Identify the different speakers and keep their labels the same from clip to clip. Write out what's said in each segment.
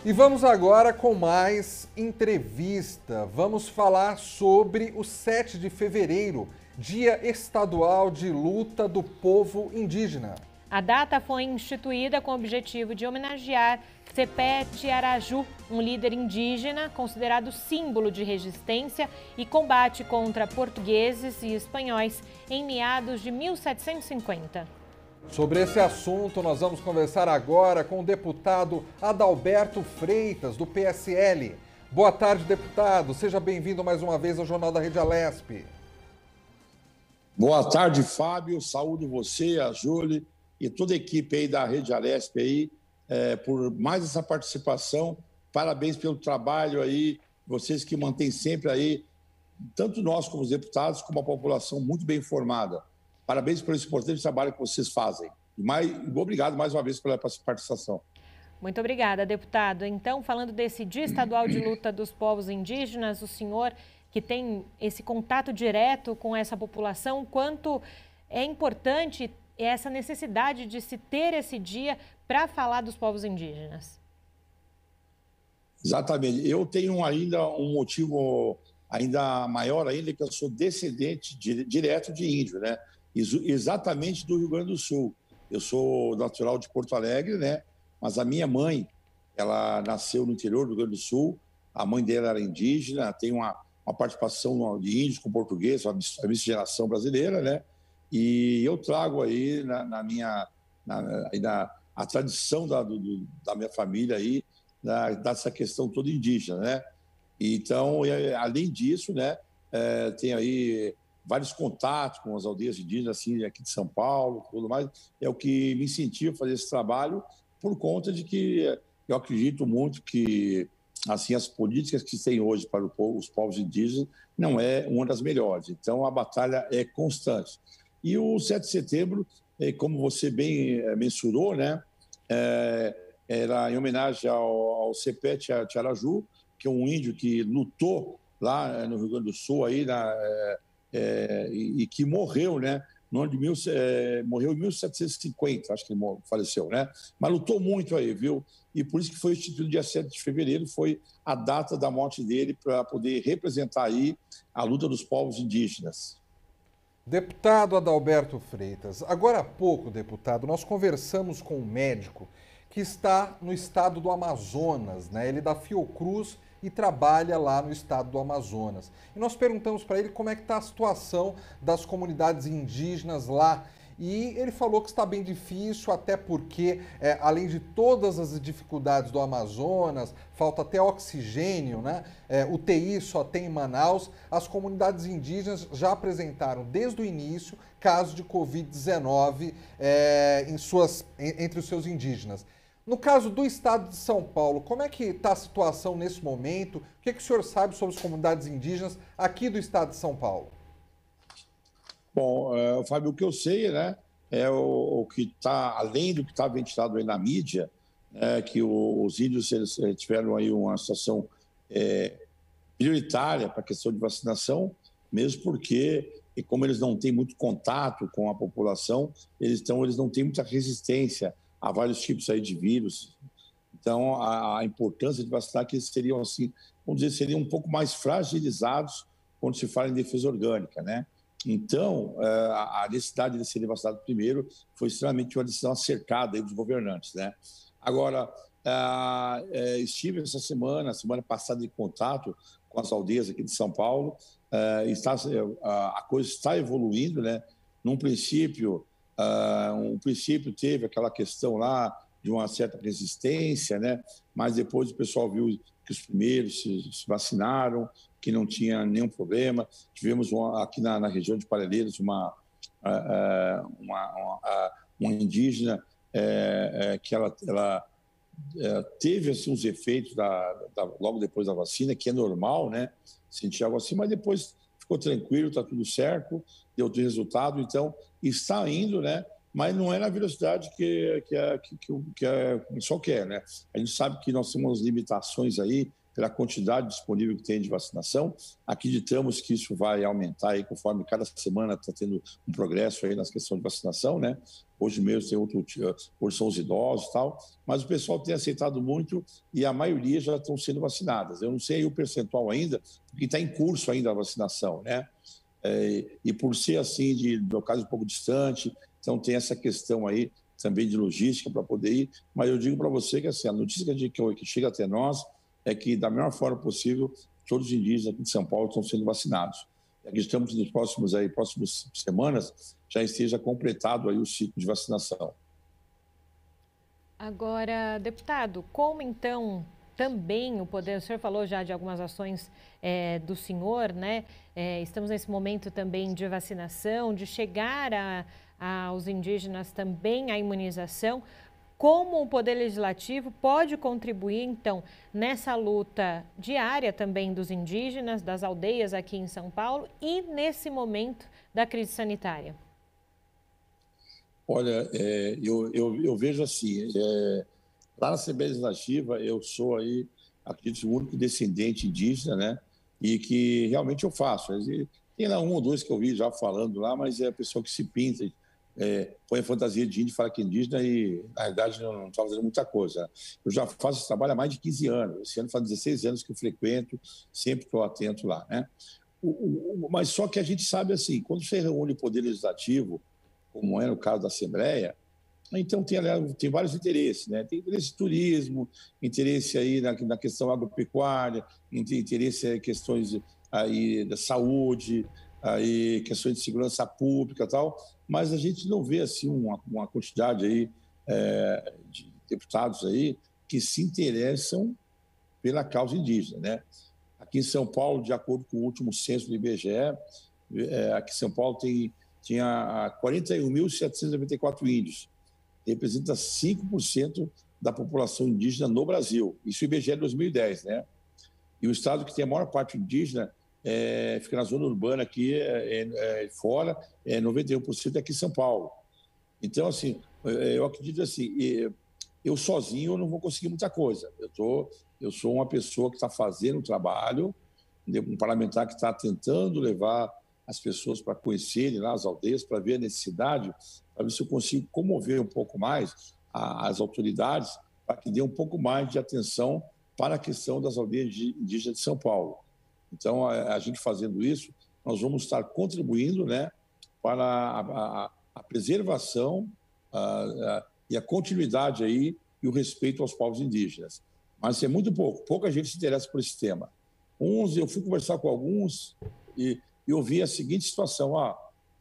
Speaker 1: E vamos agora com mais entrevista. Vamos falar sobre o 7 de fevereiro, Dia Estadual de Luta do Povo Indígena.
Speaker 2: A data foi instituída com o objetivo de homenagear Sepete Araju, um líder indígena considerado símbolo de resistência e combate contra portugueses e espanhóis em meados de 1750.
Speaker 1: Sobre esse assunto, nós vamos conversar agora com o deputado Adalberto Freitas, do PSL. Boa tarde, deputado. Seja bem-vindo mais uma vez ao Jornal da Rede Alesp.
Speaker 3: Boa tarde, Fábio. Saúdo você, a Júlia e toda a equipe aí da Rede Alesp aí, por mais essa participação. Parabéns pelo trabalho aí, vocês que mantêm sempre aí, tanto nós como os deputados, como a população muito bem informada. Parabéns pelo importante trabalho que vocês fazem. E obrigado mais uma vez pela participação.
Speaker 2: Muito obrigada, deputado. Então, falando desse Dia Estadual de Luta dos Povos Indígenas, o senhor que tem esse contato direto com essa população, quanto é importante essa necessidade de se ter esse dia para falar dos povos indígenas?
Speaker 3: Exatamente. Eu tenho ainda um motivo ainda maior ainda, que eu sou descendente direto de índio, né? Exatamente do Rio Grande do Sul. Eu sou natural de Porto Alegre, né? Mas a minha mãe, ela nasceu no interior do Rio Grande do Sul, a mãe dela era indígena, tem uma participação de índios com português, a miscigenação brasileira, né? E eu trago aí a tradição da minha família aí, dessa questão toda indígena, né? Então, além disso, né, tem aí vários contatos com as aldeias indígenas assim, aqui de São Paulo, tudo mais. É o que me incentiva a fazer esse trabalho, por conta de que eu acredito muito que assim, as políticas que se tem hoje para os povos indígenas não é uma das melhores. Então, a batalha é constante. E o 7 de setembro, como você bem mensurou, né, era em homenagem ao Sepete Araju, que é um índio que lutou lá no Rio Grande do Sul, aí, e que morreu, né? No ano de morreu em 1750, acho que ele faleceu, né? Mas lutou muito aí, viu? E por isso que foi instituído dia 7 de fevereiro, foi a data da morte dele, para poder representar aí a luta dos povos indígenas.
Speaker 1: Deputado Adalberto Freitas, agora há pouco, deputado, nós conversamos com um médico que está no estado do Amazonas, né? Ele é da Fiocruz e trabalha lá no estado do Amazonas. E nós perguntamos para ele como é que está a situação das comunidades indígenas lá. E ele falou que está bem difícil, até porque, além de todas as dificuldades do Amazonas, falta até oxigênio, né? UTI só tem em Manaus. As comunidades indígenas já apresentaram, desde o início, casos de Covid-19 entre os seus indígenas. No caso do estado de São Paulo, como é que está a situação nesse momento? O que o senhor sabe sobre as comunidades indígenas aqui do estado de São Paulo?
Speaker 3: Bom, Fábio, o que eu sei, né, é o que está, além do que está ventilado aí na mídia, que os índios eles tiveram aí uma situação prioritária para a questão de vacinação, mesmo porque, e como eles não têm muito contato com a população, eles não têm muita resistência a vários tipos aí de vírus. Então, a importância de vacinar, que eles seriam, assim, vamos dizer, seriam um pouco mais fragilizados quando se fala em defesa orgânica, né? Então, a necessidade de serem vacinados primeiro foi extremamente uma decisão acertada aí dos governantes, né? Agora, estive essa semana passada, em contato com as aldeias aqui de São Paulo. A coisa está evoluindo, né? Num princípio, teve aquela questão lá de uma certa resistência, né? Mas depois o pessoal viu que os primeiros se vacinaram, que não tinha nenhum problema. Tivemos aqui na região de Parelheiros uma indígena que ela teve assim, os efeitos logo depois da vacina, que é normal, né? Sentir algo assim, mas depois ficou tranquilo, está tudo certo, deu o resultado, então está indo, né? Mas não é na velocidade que o pessoal quer, né? A gente sabe que nós temos limitações aí pela quantidade disponível que tem de vacinação. Acreditamos que isso vai aumentar aí conforme cada semana está tendo um progresso aí nas questões de vacinação, né? Hoje mesmo tem hoje são os idosos e tal, mas o pessoal tem aceitado muito e a maioria já estão sendo vacinadas. Eu não sei aí o percentual ainda, porque está em curso ainda a vacinação, né? E por ser assim, de locais um pouco distante, então tem essa questão aí também de logística para poder ir, mas eu digo para você que assim, a notícia que chega até nós é que, da melhor forma possível, todos os indígenas aqui de São Paulo estão sendo vacinados. Acreditamos que nas próximas semanas já esteja completado aí o ciclo de vacinação.
Speaker 2: Agora, deputado, como então também o senhor falou já de algumas ações do senhor, né? Estamos nesse momento também de vacinação, de chegar aos indígenas também à imunização. Como o Poder Legislativo pode contribuir, então, nessa luta diária também dos indígenas, das aldeias aqui em São Paulo e nesse momento da crise sanitária?
Speaker 3: Olha, eu vejo assim, lá na Assembleia Legislativa eu sou aí, acredito, o único descendente indígena, né? E que realmente eu faço. Tem lá um ou dois que eu vi já falando lá, mas é a pessoa que se pinta, põe a fantasia de índio, fala que é indígena e, na verdade, não está fazendo muita coisa. Eu já faço esse trabalho há mais de 15 anos. Esse ano faz 16 anos que eu frequento, sempre estou atento lá, né? Mas só que a gente sabe assim, quando você reúne o Poder Legislativo, como é no caso da Assembleia, então tem vários interesses, né? Tem interesse de turismo, interesse aí na questão agropecuária, interesse em questões aí da saúde, aí questões de segurança pública e tal, mas a gente não vê assim uma quantidade aí de deputados aí que se interessam pela causa indígena, né? Aqui em São Paulo, de acordo com o último censo do IBGE, aqui em São Paulo tinha 41.794 índios, representa 5% da população indígena no Brasil. Isso é o IBGE 2010, né? E o estado que tem a maior parte indígena fica na zona urbana aqui, fora, 91% é aqui em São Paulo. Então, assim, eu acredito assim, eu sozinho eu não vou conseguir muita coisa. Eu sou uma pessoa que está fazendo o trabalho, um parlamentar que está tentando levar as pessoas para conhecerem lá as aldeias, para ver a necessidade, para ver se eu consigo comover um pouco mais as autoridades, para que dê um pouco mais de atenção para a questão das aldeias indígenas de São Paulo. Então, a gente fazendo isso, nós vamos estar contribuindo, né, para a preservação e a continuidade aí e o respeito aos povos indígenas. Mas é muito pouca gente se interessa por esse tema. Eu fui conversar com alguns e eu vi a seguinte situação: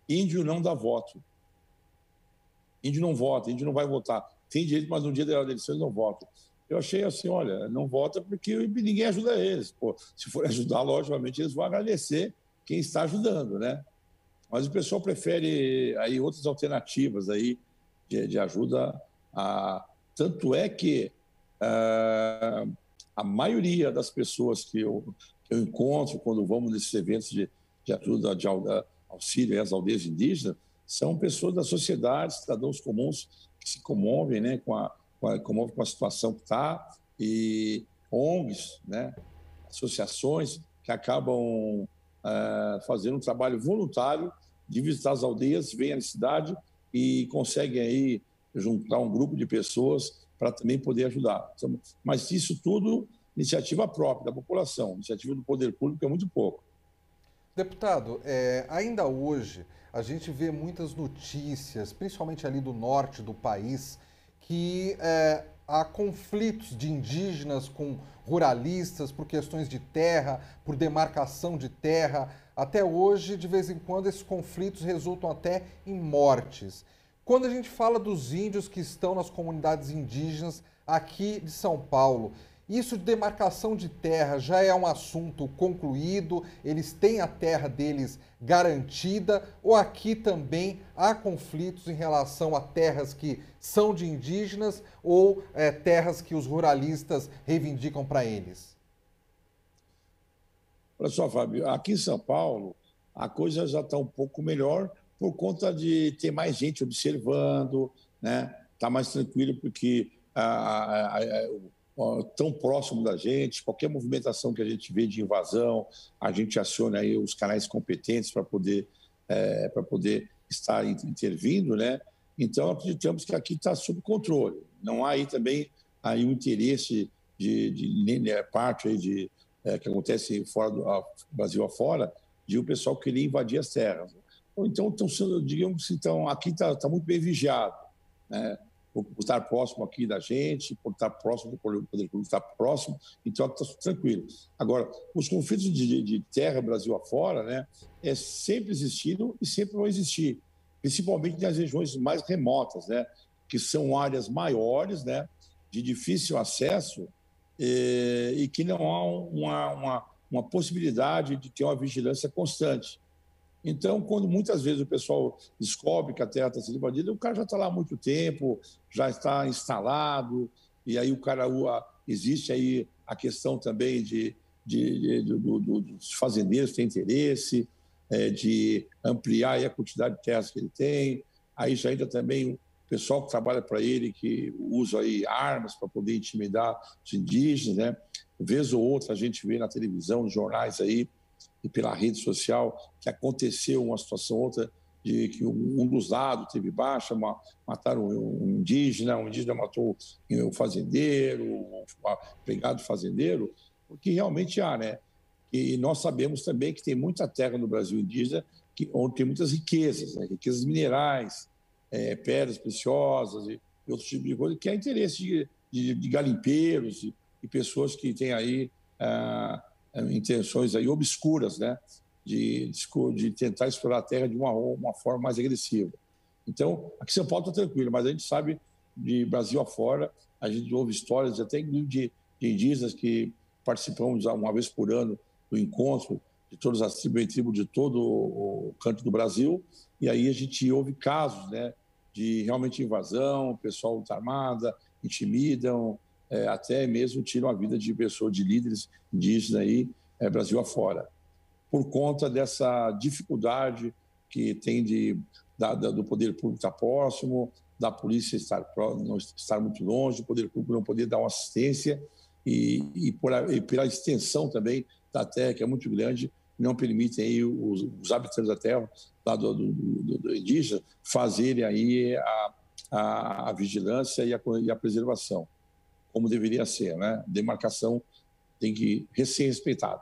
Speaker 3: índio não dá voto. Índio não vota, índio não vai votar. Tem direito, mas no dia da eleição eles não votam. Eu achei assim, olha, não vota porque ninguém ajuda eles. Pô, se for ajudar, logicamente, eles vão agradecer quem está ajudando, né? Mas o pessoal prefere aí outras alternativas aí de ajuda. Tanto é que a maioria das pessoas que eu encontro quando vamos nesses eventos de ajuda, de auxílio às aldeias indígenas, são pessoas da sociedade, cidadãos comuns que se comovem, né, com a situação que está, e ONGs, né, associações que acabam fazendo um trabalho voluntário de visitar as aldeias, vêm à cidade e conseguem aí juntar um grupo de pessoas para também poder ajudar. Mas isso tudo, iniciativa própria da população, iniciativa do poder público é muito pouco.
Speaker 1: Deputado, ainda hoje a gente vê muitas notícias, principalmente ali do norte do país, que há conflitos de indígenas com ruralistas por questões de terra, por demarcação de terra. Até hoje, de vez em quando, esses conflitos resultam até em mortes. Quando a gente fala dos índios que estão nas comunidades indígenas aqui de São Paulo, isso de demarcação de terra já é um assunto concluído? Eles têm a terra deles garantida? Ou aqui também há conflitos em relação a terras que são de indígenas ou terras que os ruralistas reivindicam para eles?
Speaker 3: Olha só, Fábio, aqui em São Paulo a coisa já está um pouco melhor por conta de ter mais gente observando, né? Está mais tranquilo porque tão próximo da gente. Qualquer movimentação que a gente vê de invasão, a gente aciona aí os canais competentes para poder estar intervindo, né? Então, acreditamos que aqui está sob controle. Não há aí também aí um interesse de parte aí que acontece fora do Brasil afora, de o pessoal querer invadir as terras. Então, digamos, então aqui está muito bem vigiado, né? Por estar próximo aqui da gente, por estar próximo do poder público, estar próximo, então está tranquilo. Agora, os conflitos de terra Brasil afora, né, sempre existiram e sempre vão existir, principalmente nas regiões mais remotas, né, que são áreas maiores, né, de difícil acesso e que não há uma possibilidade de ter uma vigilância constante. Então, quando muitas vezes o pessoal descobre que a terra está sendo invadida, o cara já está lá há muito tempo, já está instalado, e aí existe aí a questão também dos fazendeiros que têm interesse de ampliar aí a quantidade de terras que ele tem. Aí já entra também o pessoal que trabalha para ele, que usa aí armas para poder intimidar os indígenas, né? Vez ou outra a gente vê na televisão, nos jornais aí, e pela rede social, que aconteceu uma situação outra, de que um dos lados teve baixa, mataram um indígena matou um fazendeiro, um empregado fazendeiro, porque realmente há, né? E nós sabemos também que tem muita terra no Brasil indígena onde tem muitas riquezas, né? Riquezas minerais, pedras preciosas e outros tipos de coisa, que é interesse de garimpeiros e pessoas que têm aí intenções aí obscuras, né, de tentar explorar a terra de uma forma mais agressiva. Então, aqui São Paulo está tranquilo, mas a gente sabe, de Brasil afora, a gente ouve histórias até de indígenas que participamos uma vez por ano do encontro de todas as tribos de todo o canto do Brasil, e aí a gente ouve casos, né, de realmente invasão, o pessoal está armada, intimidam, até mesmo tiram a vida de pessoas, de líderes indígenas aí, Brasil afora, por conta dessa dificuldade que tem do poder público estar próximo, da polícia não estar muito longe, o poder público não poder dar uma assistência e pela extensão também da terra, que é muito grande, não permitem aí os habitantes da terra, lá do indígena, fazerem aí a vigilância e a preservação, como deveria ser, né? Demarcação tem que ser respeitada.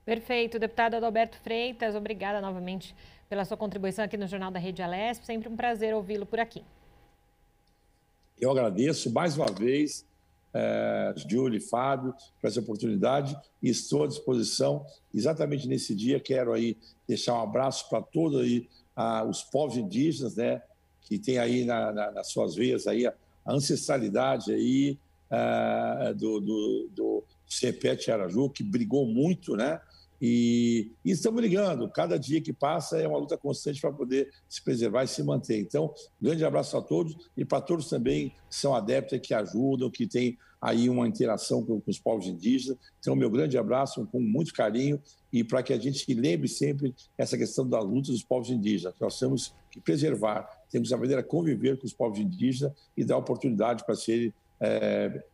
Speaker 2: Perfeito. Deputado Adalberto Freitas, obrigada novamente pela sua contribuição aqui no Jornal da Rede Alesp. Sempre um prazer ouvi-lo por aqui.
Speaker 3: Eu agradeço mais uma vez, Júlio e Fábio, por essa oportunidade e estou à disposição. Exatamente nesse dia, quero aí deixar um abraço para todos aí, os povos indígenas, né, que tem aí nas suas veias aí a ancestralidade aí do Cepete Araju, que brigou muito, né? E estamos brigando. Cada dia que passa é uma luta constante para poder se preservar e se manter. Então, grande abraço a todos e para todos também que são adeptos, que ajudam, que têm aí uma interação com os povos indígenas. Então, meu grande abraço com muito carinho e para que a gente lembre sempre essa questão da luta dos povos indígenas. Nós temos que preservar, temos que aprender a conviver com os povos indígenas e dar oportunidade para serem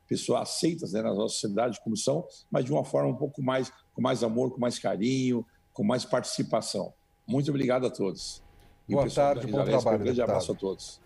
Speaker 3: pessoas aceitas, né, na nossa sociedade como são, mas de uma forma um pouco mais, com mais amor, com mais carinho, com mais participação. Muito obrigado a todos.
Speaker 1: Boa tarde, bom trabalho.
Speaker 3: Um grande abraço a todos.